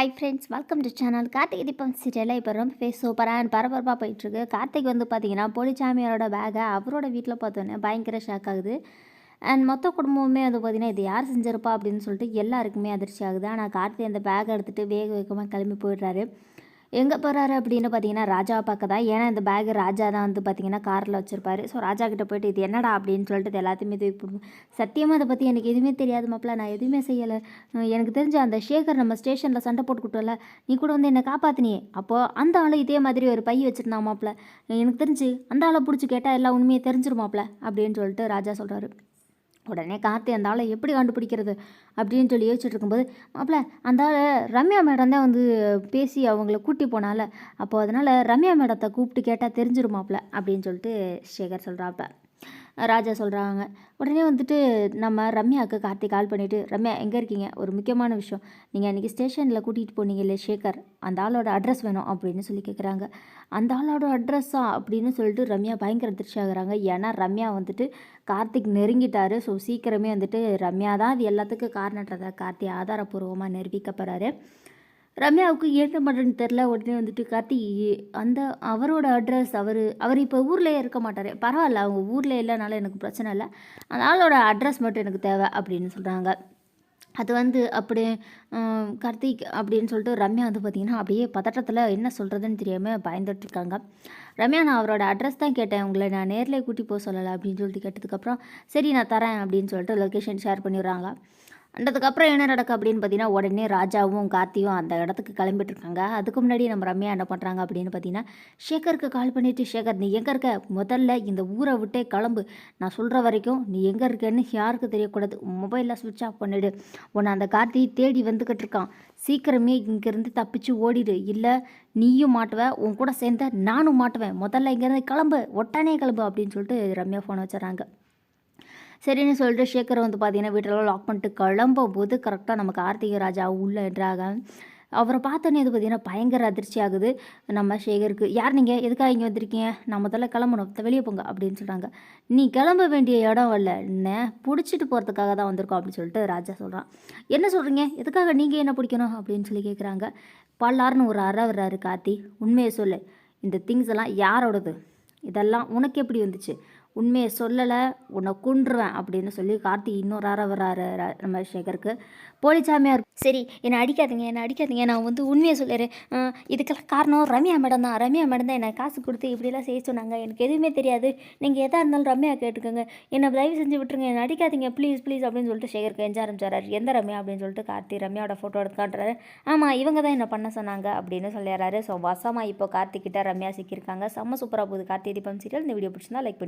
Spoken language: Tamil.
Hi friends, welcome to channel. Karthigai Deepam சீரியலில் இப்போ ரொம்ப சூப்பராக அண்ட் பரபரப்பாக போயிட்டுருக்கு. கார்த்திக் வந்து பார்த்தீங்கன்னா போலிச்சாமியாரோட பேகை அவரோட வீட்டில் பார்த்தோன்னே பயங்கர ஷாக் ஆகுது. அண்ட் மொத்த குடும்பமுமே வந்து பார்த்தீங்கன்னா இது யார் செஞ்சிருப்பா அப்படின்னு சொல்லிட்டு எல்லாருக்குமே அதிர்ச்சி ஆகுது. ஆனால் கார்த்திக் அந்த பேகை எடுத்துகிட்டு வேக வேகமாக கிளம்பி போயிடுறாரு. எங்கே போகிறாரு அப்படின்னு பார்த்தீங்கன்னா ராஜாவை பார்க்க தான். ஏன்னா இந்த பேக் ராஜா தான் வந்து பார்த்தீங்கன்னா காரில் வச்சுருப்பாரு. ஸோ ராஜா கிட்ட போயிட்டு இது என்னடா அப்படின்னு சொல்லிட்டு இது எல்லாத்தையுமே தூக்கி போடுவோம். சத்தியமாக அதை பற்றி எனக்கு எதுவுமே தெரியாது மாப்பிள்ள, நான் எதுவுமே செய்யலை. எனக்கு தெரிஞ்ச அந்த சேகர் நம்ம ஸ்டேஷனில் சண்டை போட்டுக்கிட்டோம்ல, நீ கூட வந்து என்னை காப்பாற்றினியே, அப்போது அந்த ஆள் இதே மாதிரி ஒரு பை வச்சுருந்தான் மாப்பிள்ள. எனக்கு தெரிஞ்சு அந்த ஆளை பிடிச்சி கேட்டால் எல்லா உண்மையை தெரிஞ்சிருமாப்பிள்ள அப்படின்னு சொல்லிட்டு ராஜா சொல்கிறாரு. உடனே கார்த்தி அந்த ஆளை எப்படி கண்டுபிடிக்கிறது அப்படின்னு சொல்லி யோசிச்சுட்டு இருக்கும்போது, மாப்பிள்ள அந்த ஆள் ரம்யா மேடம் தான் வந்து பேசி அவங்கள கூட்டி போனால, அப்போது அதனால் ரம்யா மேடத்தை கூப்பிட்டு கேட்டால் தெரிஞ்சிருமாப்பிள்ள அப்படின்னு சொல்லிட்டு சேகர் சொல்கிறாப்ப. ராஜா சொல்கிறாங்க. உடனே வந்துட்டு நம்ம ரம்யாவுக்கு கார்த்தி கால் பண்ணிவிட்டு, ரம்யா எங்கே இருக்கீங்க, ஒரு முக்கியமான விஷயம், நீங்கள் அன்றைக்கி ஸ்டேஷனில் கூட்டிகிட்டு போனீங்க இல்லை சேகர், அந்த ஆளோட அட்ரஸ் வேணும் அப்படின்னு சொல்லி கேட்குறாங்க. அந்த ஆளோட அட்ரஸா அப்படின்னு சொல்லிட்டு ரம்யா பயங்கர அதிர்ச்சி ஆகுறாங்க. ஏன்னா ரம்யா வந்துட்டு கார்த்திக் நெருங்கிட்டாரு. ஸோ சீக்கிரமே வந்துட்டு ரம்யா தான் அது எல்லாத்துக்கும் காரணன்றதை கார்த்தி ஆதாரப்பூர்வமாக நிரூபிக்கப்படுறாரு. ரம்யாவுக்கு என்ன பண்ணுறதுன்னு தெரில. உடனே வந்துட்டு கார்த்தி அந்த அவரோட அட்ரஸ் அவர் இப்போ ஊர்லேயே இருக்க மாட்டார், பரவாயில்ல அவங்க ஊரில் இல்லைனால எனக்கு பிரச்சனை இல்லை, அந்த ஆளோட அட்ரஸ் மட்டும் எனக்கு தேவை அப்படின்னு சொல்கிறாங்க. அது வந்து அப்படியே கார்த்திக் அப்படின்னு சொல்லிட்டு ரம்யா வந்து பார்த்திங்கன்னா அப்படியே பதட்டத்தில் என்ன சொல்கிறதுன்னு தெரியாமல் பயந்துட்டுருக்காங்க. ரம்யா, நான் அவரோட அட்ரஸ் தான் கேட்டேன், உங்களை நான் நேரில் கூட்டி போக சொல்லலை அப்படின்னு சொல்லிட்டு கேட்டதுக்கப்புறம் சரி நான் தரேன் அப்படின்னு சொல்லிட்டு லொக்கேஷன் ஷேர் பண்ணிடுறாங்க. அதுக்கப்புறம் என்ன நடக்கு அப்படின்னு பார்த்தீங்கன்னா, உடனே ராஜாவும் கார்த்தியும் அந்த இடத்துக்கு கிளம்பிட்டுருக்காங்க. அதுக்கு முன்னாடி நம்ம ரம்யா என்ன பண்ணுறாங்க அப்படின்னு பார்த்தீங்கன்னா, சேகருக்கு கால் பண்ணிவிட்டு, சேகர் நீ எங்கே இருக்க, முதல்ல இந்த ஊரை விட்டே கிளம்பு, நான் சொல்கிற வரைக்கும் நீ எங்கே இருக்கேன்னு யாருக்கு தெரியக்கூடாது, மொபைலில் சுவிட்ச் ஆஃப் பண்ணிவிடு, உன்னை அந்த கார்த்தி தேடி வந்துக்கிட்டு இருக்கான், சீக்கிரமே இங்கேருந்து தப்பிச்சு ஓடிடு, இல்லை நீயும் மாட்டுவேன், உன் கூட சேர்ந்த நானும் மாட்டுவேன், முதல்ல இங்கேருந்து கிளம்பு, ஒட்டானே கிளம்பு அப்படின்னு சொல்லிட்டு ரம்யா ஃபோன் வச்சுறாங்க. சரின்னு சொல்லிட்டு சேகர் வந்து பார்த்தீங்கன்னா வீட்டில் லாக் பண்ணிட்டு கிளம்பும் போது கரெக்டாக நம்ம கார்த்திகை ராஜா உள்ளே என்றாங்க. அவரை பார்த்தோன்னே இது பார்த்தீங்கன்னா பயங்கர அதிர்ச்சி ஆகுது நம்ம சேகருக்கு. யார் நீங்கள், எதுக்காக இங்கே வந்திருக்கீங்க, நான் முதல்ல கிளம்பணும், வெளியே போங்க அப்படின்னு சொல்கிறாங்க. நீ கிளம்ப வேண்டிய இடம் இல்லை, என்ன பிடிச்சிட்டு போகிறதுக்காக தான் வந்திருக்கோம் அப்படின்னு சொல்லிட்டு ராஜா சொல்கிறான். என்ன சொல்கிறீங்க, எதுக்காக நீங்கள் என்ன பிடிக்கணும் அப்படின்னு சொல்லி கேட்குறாங்க. பல்லாருன்னு ஒரு அறை வர்றாரு கார்த்தி. உண்மையை சொல்லு, இந்த திங்ஸ் எல்லாம் யாரோடது, இதெல்லாம் உனக்கு எப்படி வந்துச்சு, உண்மையை சொல்லலை உன்னை கொன்றுவேன் அப்படின்னு சொல்லி கார்த்தி இன்னொரு அறை வராரு நம்ம சேகருக்கு. போலிச்சாமியார், சரி என்னை அடிக்காதீங்க, நான் வந்து உண்மையை சொல்லிடுறேன், இதுக்கெல்லாம் காரணம் ரம்யா மேடம் தான், என்னை காசு கொடுத்து இப்படிலாம் செய்ய சொன்னாங்க, எனக்கு எதுவுமே தெரியாது, நீங்கள் எதாக இருந்தாலும் ரம்யா கேட்டுக்கோங்க, என்னை தயவு செஞ்சு விட்டுருங்க, என்னை அடிக்காதீங்க ப்ளீஸ் ப்ளீஸ் அப்படின்னு சொல்லிட்டு சேகர் கெஞ்ச ஆரம்பிச்சாரு. எந்த ரம்யா அப்படின்னு சொல்லிட்டு கார்த்தி ரம்யாவோட ஃபோட்டோ எடுத்து காட்டுறாரு. ஆமாம் இவங்க தான் என்ன பண்ண சொன்னாங்க அப்படின்னு சொல்லிடுறாரு. ஸோ வசமாக இப்போ கார்த்திக்கிட்ட ரம்யா சிக்கியிருக்காங்க. செம்ம சூப்பராக போகுது கார்த்திகை தீபம் சீரியல். இந்த வீடியோ பிடிச்சிருந்தா லைக் பண்ணி